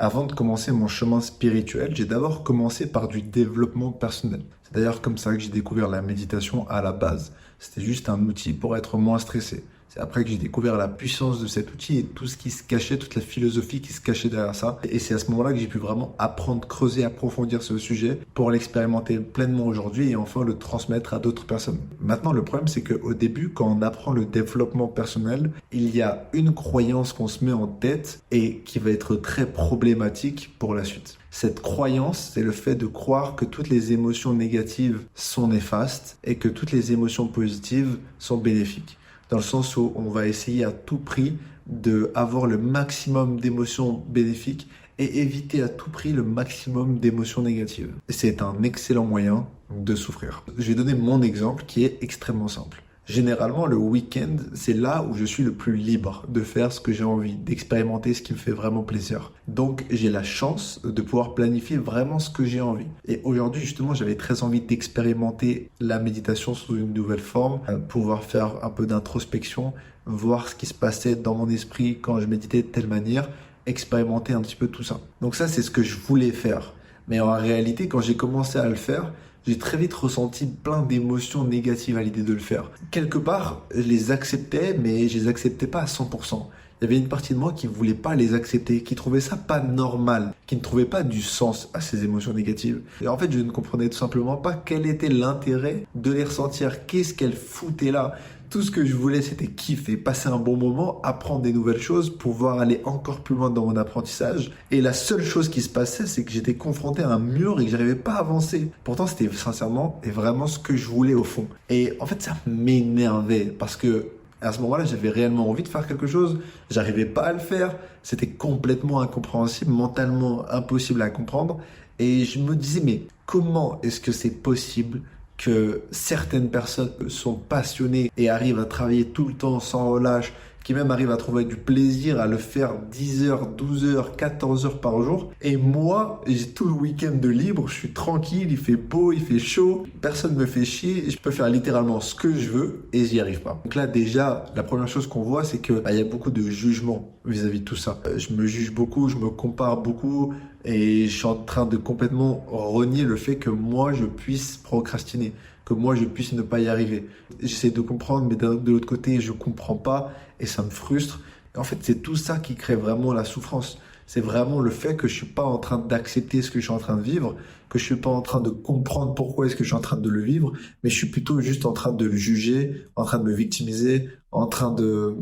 Avant de commencer mon chemin spirituel, j'ai d'abord commencé par du développement personnel. C'est d'ailleurs comme ça que j'ai découvert la méditation à la base. C'était juste un outil pour être moins stressé. C'est après que j'ai découvert la puissance de cet outil et tout ce qui se cachait, toute la philosophie qui se cachait derrière ça. Et c'est à ce moment-là que j'ai pu vraiment apprendre, creuser, approfondir ce sujet pour l'expérimenter pleinement aujourd'hui et enfin le transmettre à d'autres personnes. Maintenant, le problème, c'est qu'au début, quand on apprend le développement personnel, il y a une croyance qu'on se met en tête et qui va être très problématique pour la suite. Cette croyance, c'est le fait de croire que toutes les émotions négatives sont néfastes et que toutes les émotions positives sont bénéfiques. Dans le sens où on va essayer à tout prix d'avoir le maximum d'émotions bénéfiques et éviter à tout prix le maximum d'émotions négatives. Et c'est un excellent moyen de souffrir. Je vais donner mon exemple qui est extrêmement simple. Généralement, le week-end, c'est là où je suis le plus libre de faire ce que j'ai envie, d'expérimenter ce qui me fait vraiment plaisir. Donc, j'ai la chance de pouvoir planifier vraiment ce que j'ai envie. Et aujourd'hui, justement, j'avais très envie d'expérimenter la méditation sous une nouvelle forme, pouvoir faire un peu d'introspection, voir ce qui se passait dans mon esprit quand je méditais de telle manière, expérimenter un petit peu tout ça. Donc ça, c'est ce que je voulais faire. Mais en réalité, quand j'ai commencé à le faire, j'ai très vite ressenti plein d'émotions négatives à l'idée de le faire. Quelque part, je les acceptais, mais je les acceptais pas à 100%. Il y avait une partie de moi qui voulait pas les accepter, qui trouvait ça pas normal, qui ne trouvait pas du sens à ces émotions négatives. Et en fait, je ne comprenais tout simplement pas quel était l'intérêt de les ressentir, qu'est-ce qu'elles foutaient là. Tout ce que je voulais, c'était kiffer, passer un bon moment, apprendre des nouvelles choses, pouvoir aller encore plus loin dans mon apprentissage. Et la seule chose qui se passait, c'est que j'étais confronté à un mur et que j'arrivais pas à avancer. Pourtant, c'était sincèrement et vraiment ce que je voulais au fond. Et en fait, ça m'énervait parce que à ce moment-là, j'avais réellement envie de faire quelque chose. J'arrivais pas à le faire. C'était complètement incompréhensible, mentalement impossible à comprendre. Et je me disais, mais comment est-ce que c'est possible que certaines personnes sont passionnées et arrivent à travailler tout le temps sans relâche, qui même arrivent à trouver du plaisir à le faire 10 heures, 12 heures, 14 heures par jour. Et moi, j'ai tout le week-end de libre, je suis tranquille, il fait beau, il fait chaud, personne me fait chier, je peux faire littéralement ce que je veux et j'y arrive pas. Donc là, déjà, la première chose qu'on voit, c'est que il y a beaucoup de jugement vis-à-vis de tout ça. Je me juge beaucoup, je me compare beaucoup et je suis en train de complètement renier le fait que moi, je puisse procrastiner, que moi, je puisse ne pas y arriver. J'essaie de comprendre, mais de l'autre côté, je comprends pas et ça me frustre. Et en fait, c'est tout ça qui crée vraiment la souffrance. C'est vraiment le fait que je suis pas en train d'accepter ce que je suis en train de vivre, que je suis pas en train de comprendre pourquoi est-ce que je suis en train de le vivre, mais je suis plutôt juste en train de le juger, en train de me victimiser, en train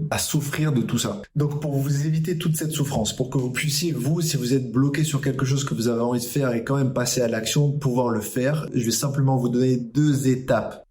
à souffrir de tout ça. Donc pour vous éviter toute cette souffrance, pour que vous puissiez, vous, si vous êtes bloqué sur quelque chose que vous avez envie de faire et quand même passer à l'action, pouvoir le faire, je vais simplement vous donner deux étapes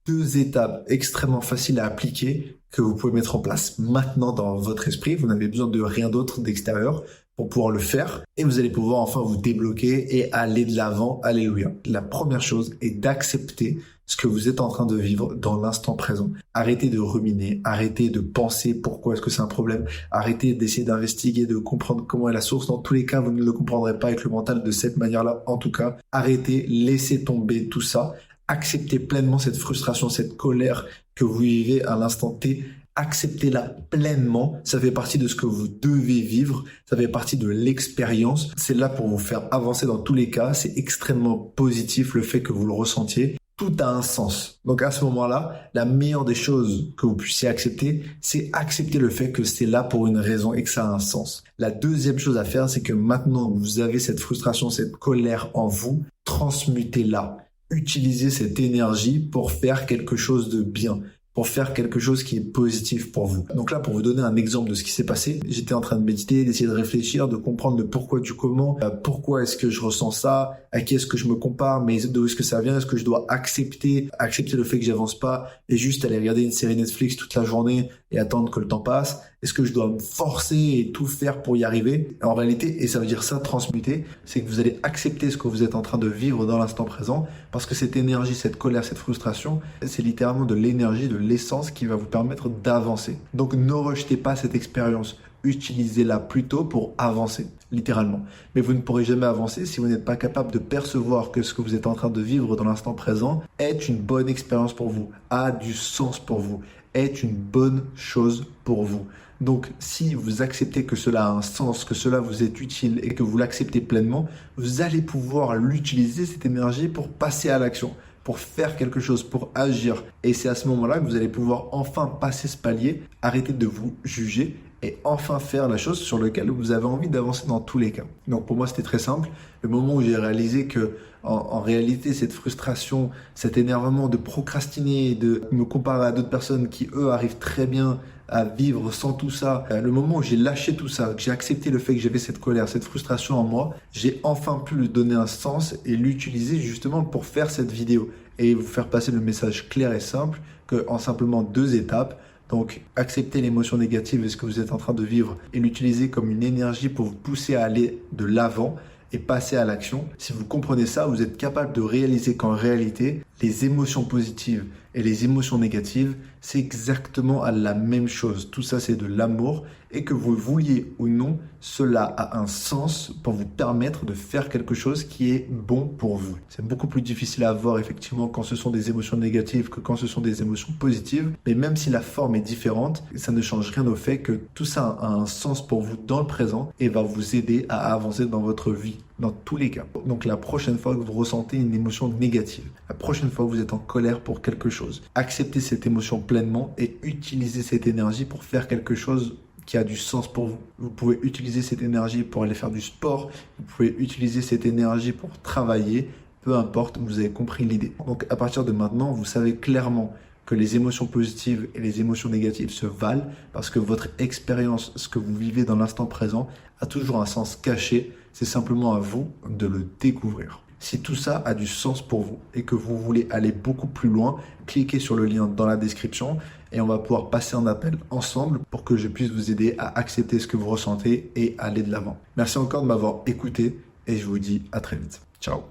extrêmement faciles à appliquer que vous pouvez mettre en place maintenant dans votre esprit. Vous n'avez besoin de rien d'autre d'extérieur pour pouvoir le faire et vous allez pouvoir enfin vous débloquer et aller de l'avant. Alléluia. La première chose est d'accepter ce que vous êtes en train de vivre dans l'instant présent. Arrêtez de ruminer, arrêtez de penser pourquoi est-ce que c'est un problème, arrêtez d'essayer d'investiguer, de comprendre comment est la source. Dans tous les cas, vous ne le comprendrez pas avec le mental de cette manière-là. En tout cas, arrêtez, laissez tomber tout ça. Acceptez pleinement cette frustration, cette colère que vous vivez à l'instant T. Acceptez-la pleinement. Ça fait partie de ce que vous devez vivre. Ça fait partie de l'expérience. C'est là pour vous faire avancer dans tous les cas. C'est extrêmement positif le fait que vous le ressentiez. Tout a un sens. Donc à ce moment-là, la meilleure des choses que vous puissiez accepter, c'est accepter le fait que c'est là pour une raison et que ça a un sens. La deuxième chose à faire, c'est que maintenant que vous avez cette frustration, cette colère en vous, transmutez-la. Utilisez cette énergie pour faire quelque chose de bien, pour faire quelque chose qui est positif pour vous. Donc là, pour vous donner un exemple de ce qui s'est passé, j'étais en train de méditer, d'essayer de réfléchir, de comprendre le pourquoi du comment, pourquoi est-ce que je ressens ça, à qui est-ce que je me compare, mais d'où est-ce que ça vient, est-ce que je dois accepter le fait que j'avance pas et juste aller regarder une série Netflix toute la journée et attendre que le temps passe, est-ce que je dois me forcer et tout faire pour y arriver? En réalité, et ça veut dire ça, transmuter, c'est que vous allez accepter ce que vous êtes en train de vivre dans l'instant présent, parce que cette énergie, cette colère, cette frustration, c'est littéralement de l'énergie, de l'essence qui va vous permettre d'avancer. Donc ne rejetez pas cette expérience, utilisez-la plutôt pour avancer, littéralement. Mais vous ne pourrez jamais avancer si vous n'êtes pas capable de percevoir que ce que vous êtes en train de vivre dans l'instant présent est une bonne expérience pour vous, a du sens pour vous, est une bonne chose pour vous. Donc, si vous acceptez que cela a un sens, que cela vous est utile et que vous l'acceptez pleinement, vous allez pouvoir l'utiliser, cette énergie, pour passer à l'action, pour faire quelque chose, pour agir. Et c'est à ce moment-là que vous allez pouvoir enfin passer ce palier, arrêter de vous juger et enfin faire la chose sur laquelle vous avez envie d'avancer dans tous les cas. Donc pour moi, c'était très simple. Le moment où j'ai réalisé que en réalité, cette frustration, cet énervement de procrastiner, de me comparer à d'autres personnes qui, eux, arrivent très bien à vivre sans tout ça, le moment où j'ai lâché tout ça, que j'ai accepté le fait que j'avais cette colère, cette frustration en moi, j'ai enfin pu lui donner un sens et l'utiliser justement pour faire cette vidéo et vous faire passer le message clair et simple qu'en simplement 2 étapes. Donc, accepter l'émotion négative et ce que vous êtes en train de vivre et l'utiliser comme une énergie pour vous pousser à aller de l'avant et passer à l'action. Si vous comprenez ça, vous êtes capable de réaliser qu'en réalité, les émotions positives et les émotions négatives, c'est exactement la même chose. Tout ça, c'est de l'amour et que vous le vouliez ou non, cela a un sens pour vous permettre de faire quelque chose qui est bon pour vous. C'est beaucoup plus difficile à voir effectivement quand ce sont des émotions négatives que quand ce sont des émotions positives. Mais même si la forme est différente, ça ne change rien au fait que tout ça a un sens pour vous dans le présent et va vous aider à avancer dans votre vie, dans tous les cas. Donc la prochaine fois que vous ressentez une émotion négative, la prochaine fois que vous êtes en colère pour quelque chose, acceptez cette émotion pleinement et utilisez cette énergie pour faire quelque chose qui a du sens pour vous. Vous pouvez utiliser cette énergie pour aller faire du sport, vous pouvez utiliser cette énergie pour travailler, peu importe, vous avez compris l'idée. Donc à partir de maintenant, vous savez clairement que les émotions positives et les émotions négatives se valent parce que votre expérience, ce que vous vivez dans l'instant présent, a toujours un sens caché. C'est simplement à vous de le découvrir. Si tout ça a du sens pour vous et que vous voulez aller beaucoup plus loin, cliquez sur le lien dans la description et on va pouvoir passer un appel ensemble pour que je puisse vous aider à accepter ce que vous ressentez et aller de l'avant. Merci encore de m'avoir écouté et je vous dis à très vite. Ciao.